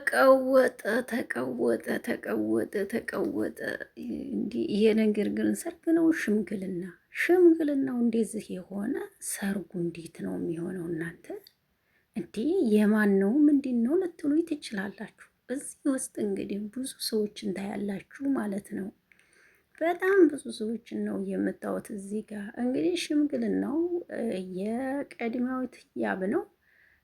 ተቀወጠ ተቀወጠ ተቀወጠ ተቀወጠ። እንዲህ ይሄ ነገር ግን ሰርግ ነው ሽምግልና? ሽምግልናው እንደዚህ የሆነ ሰርጉ እንዴት ነው የሚሆነው? እናንተ እንዲህ የማን ነው ምንድን ነው ልትሉ ትችላላችሁ። እዚህ ውስጥ እንግዲህ ብዙ ሰዎችን ታያላችሁ ማለት ነው። በጣም ብዙ ሰዎችን ነው የምታዩት። እዚህ ጋር እንግዲህ ሽምግልናው የቀድማዊት ያብ ነው።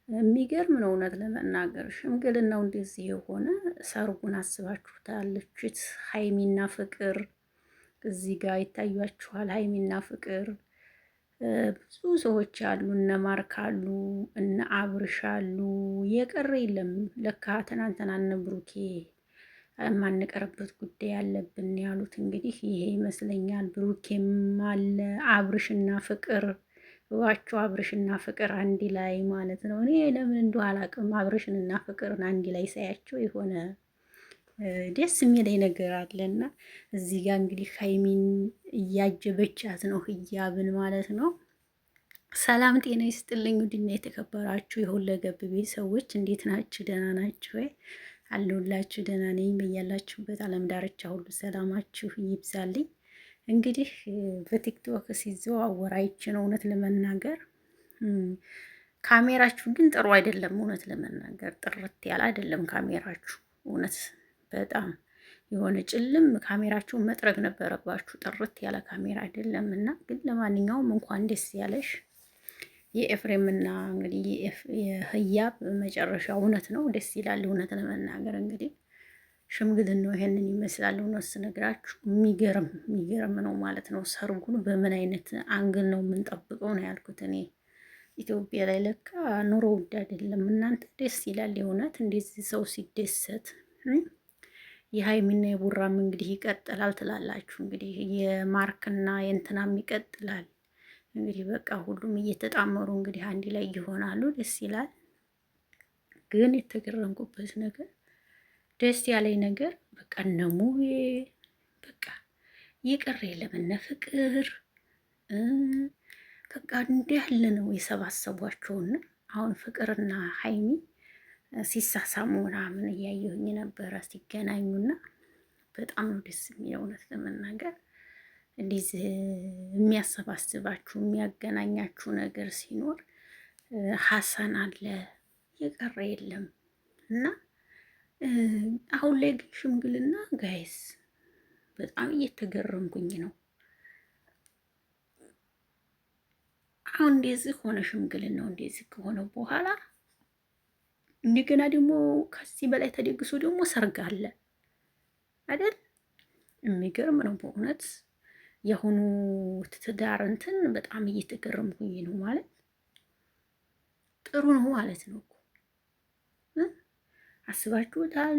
የሚገርም ነው እውነት ለመናገር ሽምግልናው እንደዚህ የሆነ ሰርጉን አስባችሁታለችት። ሀይሚና ፍቅር እዚህ ጋር ይታያችኋል። ሀይሚና ፍቅር ብዙ ሰዎች አሉ። እነ ማርክ አሉ፣ እነ አብርሽ አሉ። የቀረ የለም ለካ። ትናንትና እነ ብሩኬ የማንቀርበት ጉዳይ ያለብን ያሉት እንግዲህ ይሄ ይመስለኛል። ብሩኬም አለ፣ አብርሽና ፍቅር ዋቸው አብርሽና ፍቅር አንድ ላይ ማለት ነው። እኔ ለምን እንደው አላውቅም፣ አብርሽንና ፍቅርን አንድ ላይ ሳያቸው የሆነ ደስ የሚለኝ ነገር አለና እዚህ ጋር እንግዲህ ሀይሚን እያጀበቻት ነው ህያብን ማለት ነው። ሰላም ጤና ይስጥልኝ ውድና የተከበራችሁ የሁለገብ ቤት ሰዎች እንዴት ናችሁ? ደህና ናችሁ ወይ? አለሁላችሁ ደህና ነኝ። በያላችሁበት ዓለም ዳርቻ ሁሉ ሰላማችሁ ይብዛልኝ። እንግዲህ በቲክቶክ ሲዘዋወር አይቼ ነው እውነት ለመናገር። ካሜራችሁ ግን ጥሩ አይደለም። እውነት ለመናገር ጥርት ያለ አይደለም ካሜራችሁ። እውነት በጣም የሆነ ጭልም ካሜራችሁን መጥረግ ነበረባችሁ። ጥርት ያለ ካሜራ አይደለም እና ግን ለማንኛውም እንኳን ደስ ያለሽ የኤፍሬምና እንግዲህ የህያብ መጨረሻ እውነት ነው፣ ደስ ይላል። እውነት ለመናገር እንግዲህ ሽምግልናው ይሄንን ይመስላል። እውነት ስነግራችሁ የሚገርም ነው ማለት ነው። ሰርጉን በምን አይነት አንግል ነው የምንጠብቀው ነው ያልኩት እኔ። ኢትዮጵያ ላይ ለካ ኑሮ ውድ አይደለም እናንተ። ደስ ይላል የእውነት እንደዚህ ሰው ሲደሰት። የሀይሚና የቡራም እንግዲህ ይቀጥላል ትላላችሁ። እንግዲህ የማርክና የእንትናም ይቀጥላል። እንግዲህ በቃ ሁሉም እየተጣመሩ እንግዲህ አንድ ላይ ይሆናሉ። ደስ ይላል። ግን የተገረምኩበት ነገር ደስ ያለኝ ነገር በቃ እነ ሙዬ በቃ ይቅር የለም እነ ፍቅር በቃ እንዲህ ያለ ነው የሰባሰቧቸውና አሁን ፍቅርና ሀይሚ ሲሳሳሙ ምናምን እያየሁኝ ነበረ ሲገናኙና በጣም ነው ደስ የሚለው እውነት ለመናገር እንደዚህ የሚያሰባስባችሁ የሚያገናኛችሁ ነገር ሲኖር ሀሰን አለ የቀረ የለም እና አሁን ላይ ግን ሽምግልና ጋይስ በጣም እየተገረምኩኝ ነው። አሁን እንደዚህ ሆነ ሽምግልናው። እንደዚህ ከሆነ በኋላ እንደገና ደግሞ ከዚህ በላይ ተደግሶ ደግሞ ሰርግ አለ አይደል? የሚገርም ነው በእውነት የሆኑ ትዳር እንትን በጣም እየተገረምኩኝ ነው። ማለት ጥሩ ነው ማለት ነው እኮ አስባችሁታል?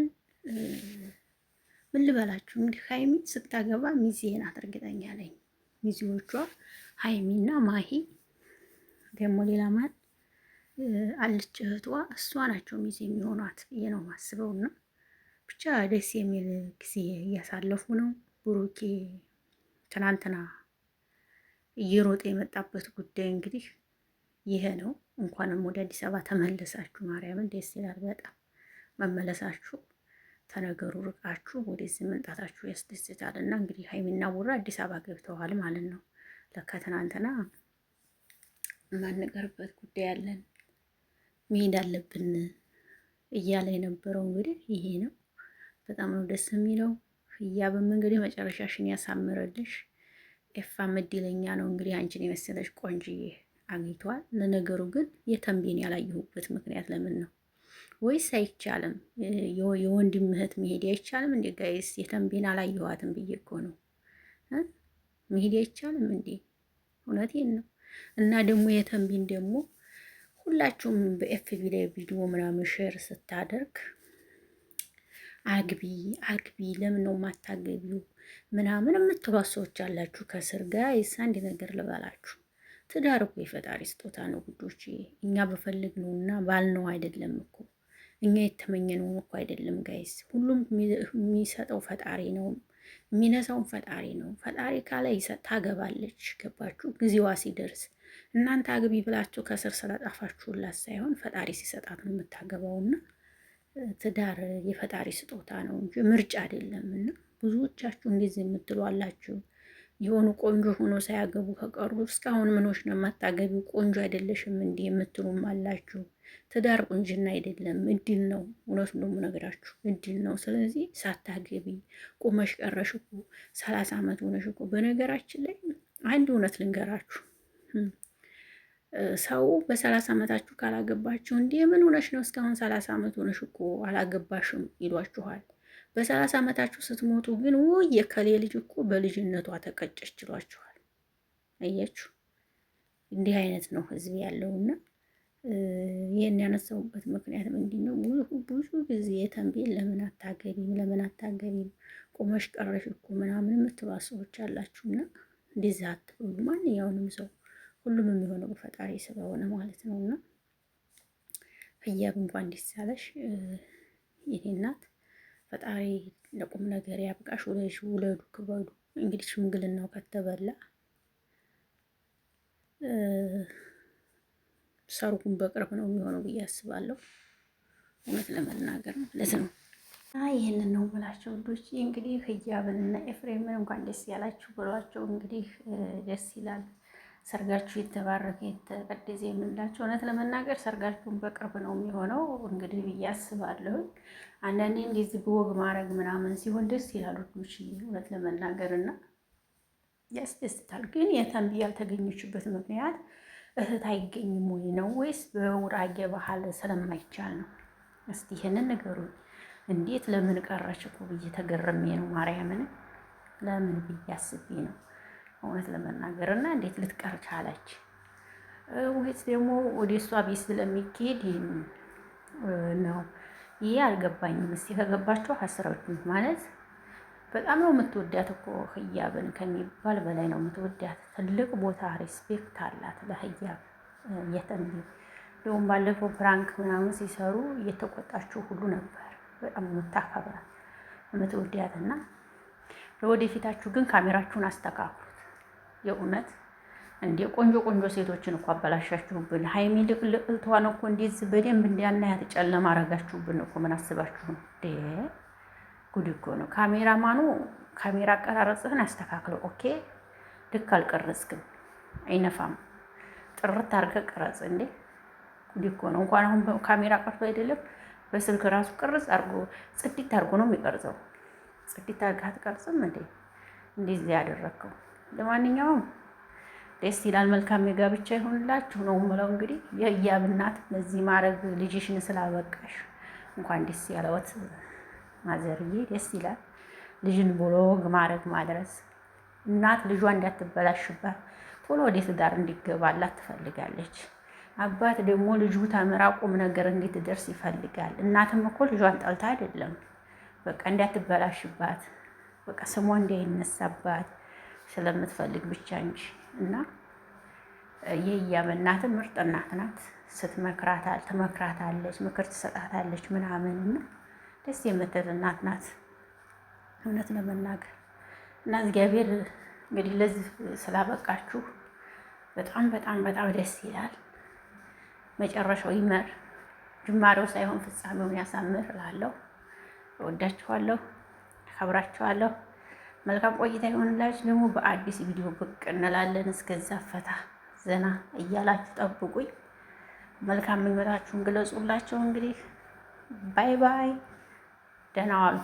ምን ልበላችሁ እንግዲህ ሀይሚ ስታገባ ሚዜ ናት እርግጠኛ ነኝ። ሚዜዎቿ ሀይሚና ማሂ ደግሞ ሌላ ማን አለች እህቷ፣ እሷ ናቸው ሚዜ የሚሆኗት ብዬ ነው ማስበውና ብቻ ደስ የሚል ጊዜ እያሳለፉ ነው። ብሩኬ ትናንትና እየሮጠ የመጣበት ጉዳይ እንግዲህ ይሄ ነው። እንኳንም ወደ አዲስ አበባ ተመለሳችሁ። ማርያምን ደስ ይላል በጣም መመለሳችሁ። ተነገሩ ርቃችሁ ወደዚህ መምጣታችሁ ያስደስታል። እና እንግዲህ ሀይሚና ቡራ አዲስ አበባ ገብተዋል ማለት ነው። ለካ ትናንትና የማንቀርበት ጉዳይ አለን መሄድ አለብን እያለ የነበረው እንግዲህ ይሄ ነው። በጣም ነው ደስ የሚለው። ህያብም እንግዲህ መጨረሻሽን ያሳምረልሽ። ኤፋም እድለኛ ነው እንግዲህ አንቺን የመሰለሽ ቆንጅዬ አግኝቷል። ለነገሩ ግን የተንቤን ያላየሁበት ምክንያት ለምን ነው? ወይስ አይቻልም? የወንድም እህት መሄድ አይቻልም እንዴ ጋይስ? የተንቤን አላየኋትም ብዬ እኮ ነው። መሄድ አይቻልም እንዴ? እውነቴን ነው። እና ደግሞ የተንቤን ደግሞ ሁላችሁም በኤፍቢ ላይ ቪዲዮ ምናምን ሼር ስታደርግ አግቢ አግቢ ለምን ነው የማታገቢው ምናምን የምትሏት ሰዎች አላችሁ ከስር። ጋይስ አንድ ነገር ልበላችሁ፣ ትዳር እኮ የፈጣሪ ስጦታ ነው ጉዶች። እኛ በፈለግነውና ባልነው አይደለም እኮ እኛ የተመኘነውን እኮ አይደለም ጋይስ። ሁሉም የሚሰጠው ፈጣሪ ነው፣ የሚነሳውን ፈጣሪ ነው። ፈጣሪ ካለ ታገባለች። ገባችሁ? ጊዜዋ ሲደርስ እናንተ አግቢ ብላችሁ ከስር ስለጣፋችሁላት ሳይሆን ፈጣሪ ሲሰጣት ነው የምታገባውና ትዳር የፈጣሪ ስጦታ ነው እንጂ ምርጫ አይደለም። እና ብዙዎቻችሁ እንደዚህ የምትሉ አላችሁ። የሆኑ ቆንጆ ሆኖ ሳያገቡ ከቀሩ እስካሁን ምኖች ነው የማታገቢው? ቆንጆ አይደለሽም እንዲህ የምትሉም አላችሁ። ትዳር ቁንጅና አይደለም፣ እድል ነው። እውነቱን ደግሞ ነገራችሁ እድል ነው። ስለዚህ ሳታገቢ ቁመሽ ቀረሽ እኮ 30 ዓመት ሆነሽ እኮ። በነገራችን ላይ አንድ እውነት ልንገራችሁ፣ ሰው በ30 ዓመታችሁ ካላገባችሁ እንዲህ ምን ሆነሽ ነው እስካሁን 30 ዓመት ሆነሽ እኮ አላገባሽም ይሏችኋል። በ30 ዓመታችሁ ስትሞቱ ግን ውይ የከሌ ልጅ እኮ በልጅነቷ ተቀጨች ይሏችኋል። አያችሁ፣ እንዲህ አይነት ነው ህዝብ ያለውና ይህን ያነሳውበት ምክንያት ምንድን ነው? ብዙ ጊዜ የተንቤን ለምን አታገቢም ቁመሽ ቀረሽ እኮ ምናምን የምትባሉ ሰዎች አላችሁና እንደዚህ አትበሉ። ማንኛውንም ሰው ሁሉም የሚሆነው በፈጣሪ ስለሆነ ማለት ነው። እና ህያብ እንኳን ደስ ያለሽ የኔ እናት፣ ፈጣሪ ለቁም ነገር ያብቃሽ። ውለዱ፣ ክበዱ። እንግዲህ ሽምግልናው ከተበላ ሰርጉን በቅርብ ነው የሚሆነው ብዬ አስባለሁ። እውነት ለመናገር ማለት ነው። ይህንን ነው ብላቸው ልጆች እንግዲህ ህያብን እና ኤፍሬምን እንኳን ደስ ያላችሁ ብሏቸው። እንግዲህ ደስ ይላል። ሰርጋችሁ የተባረከ የተቀደሰ የምንላቸው። እውነት ለመናገር ሰርጋችሁን በቅርብ ነው የሚሆነው እንግዲህ ብዬ አስባለሁ። አንዳንዴ እንደዚህ በወግ ማድረግ ምናምን ሲሆን ደስ ይላሉ ልጆች፣ እውነት ለመናገር እና ያስደስታል። ግን የተንቢ ያልተገኘችበት ምክንያት እህት አይገኝም ወይ ነው ወይስ በውራጌ ባህል ስለማይቻል ነው? እስቲ ይሄንን ንገሩኝ። እንዴት ለምን ቀረች እኮ ብዬ ተገረሜ ነው። ማርያምን ለምን ብዬ አስቤ ነው እውነት ለመናገር። እና እንዴት ልትቀር ቻለች? ወይስ ደግሞ ወደ እሷ ቤት ስለሚኬድ ነው? ይሄ አልገባኝም። እስቲ ከገባችሁ አስረዱኝ። ማለት በጣም ነው የምትወዳት እኮ ህያብን ከሚባል በላይ ነው የምትወዳት። ትልቅ ቦታ ሪስፔክት አላት ለህያብ የተንቢ። እንዲሁም ባለፈው ፕራንክ ምናምን ሲሰሩ እየተቆጣችሁ ሁሉ ነበር። በጣም የምታከብራት የምትወዳት እና ለወደፊታችሁ ግን ካሜራችሁን አስተካክሉት። የእውነት እንደ ቆንጆ ቆንጆ ሴቶችን እኮ አበላሻችሁብን። ሀይሚ ልቅልቅልቷን እኮ እንደዚህ በደንብ እንዲያናያት ጨለማ አረጋችሁብን እኮ። ምን አስባችሁ ነው? ጉድ እኮ ነው። ካሜራማኑ ካሜራ አቀራረጽህን አስተካክለው። ኦኬ፣ ልክ አልቀረጽክም፣ አይነፋም። ጥርት አድርገህ ቀረጽ እንዴ! ጉድ እኮ ነው። እንኳን አሁን ካሜራ ቀርቶ አይደለም በስልክ ራሱ ቅርጽ አድርጎ ጽድት አድርጎ ነው የሚቀርጸው። ጽድት አድርገህ አትቀርጽም እንዴ? እንደዚህ ያደረግከው። ለማንኛውም ደስ ይላል። መልካም የጋብቻ ይሁንላችሁ ነው የምለው። እንግዲህ የህያብ እናት ለዚህ ማድረግ ልጅሽን ስላበቃሽ እንኳን ደስ ያለዎት ማዘርዬ። ደስ ይላል። ልጅን ብሎ ወግ ማድረግ ማድረስ። እናት ልጇ እንዳትበላሽባት ቶሎ ወደ ትዳር እንዲገባላት ትፈልጋለች። አባት ደግሞ ልጁ ተምራ ቁም ነገር እንድትደርስ ይፈልጋል። እናትም እኮ ልጇን ጠልታ አይደለም፣ በቃ እንዳትበላሽባት፣ በቃ ስሟ እንዳይነሳባት ስለምትፈልግ ብቻ እንጂ። እና የህያብ እናትም ምርጥ እናት ናት። ትመክራታለች፣ ምክር ትሰጣታለች ምናምን እና ደስ የምትል እናት ናት እውነት ለመናገር። እና እግዚአብሔር እንግዲህ ለዚህ ስላበቃችሁ በጣም በጣም በጣም ደስ ይላል። መጨረሻው ይመር፣ ጅማሬው ሳይሆን ፍጻሜውን ያሳምር እላለሁ። እወዳችኋለሁ፣ አከብራችኋለሁ። መልካም ቆይታ ይሆንላችሁ። ደግሞ በአዲስ ቪዲዮ ብቅ እንላለን። እስከዛ ፈታ ዘና እያላችሁ ጠብቁኝ። መልካም ምኞታችሁን ግለጹላቸው። እንግዲህ ባይ ባይ፣ ደህና ዋሉ።